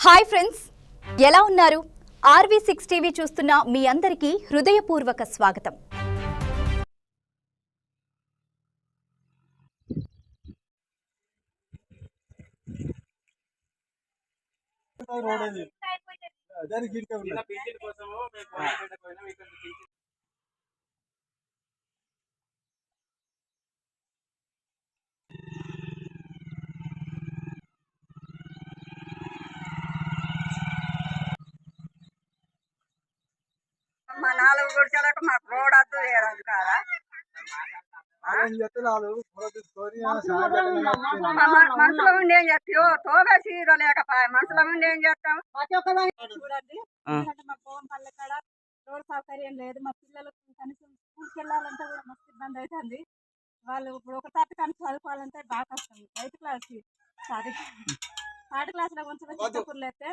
Hi friends, ఎలా ఉన్నారు? RV6 TV చూస్తున్న మీ అందరికీ హృదయపూర్వక స్వాగతం. మా 4 గుడిసెలకు మాకు రోడ్ వద్దు ఏడదు కాదా మనసులో ఉండి ఏం చేస్తావు తోగా చీర లేకపోయా మనసులో ఉండి ఏం చేస్తాం చూడండి. ఎందుకంటే మా పోంపల్లె కాడ రోడ్ సౌకర్యం లేదు. మా పిల్లలకు కనీసం స్కూల్కి వెళ్ళాలంటే కూడా మస్తు ఇబ్బంది అవుతుంది. వాళ్ళు ఇప్పుడు ఒక తరగతి కానీ చదువుకోవాలంటే బాగా కష్టం. 8th క్లాస్ సారీ 3rd క్లాస్లో కొంచెం చిత్తపూర్లు అయితే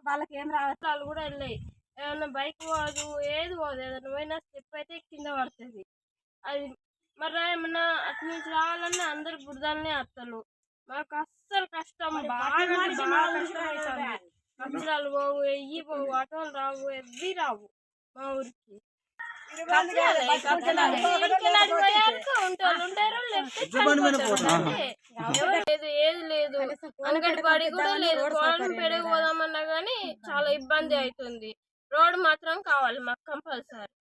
వాళ్ళకి ఏం రావచ్చు. వాళ్ళు కూడా వెళ్ళాయి. ఏమన్నా బైక్ పోదు, ఏది పోదు, ఏదైనా పోయినా స్టెప్ అయితే కింద పడుతుంది. అది మరి ఏమన్నా అటు నుంచి రావాలన్నా అందరు బురదలనే వస్తారు. మాకు అస్సలు కష్టం, బాగా కష్టం అవుతుంది. కష్టాలు పోవు, ఎయ్యి పోవు, ఆటోలు రావు, ఎవ్వి రావు మా ఊరికి. ఏది లేదు, అంగన్వాడీ కూడా లేదు. కోళ్ళను పెరిగి పోదామన్నా గానీ చాలా ఇబ్బంది అవుతుంది. రోడ్ మాత్రం కావాలి మాకు కంపల్సరీ.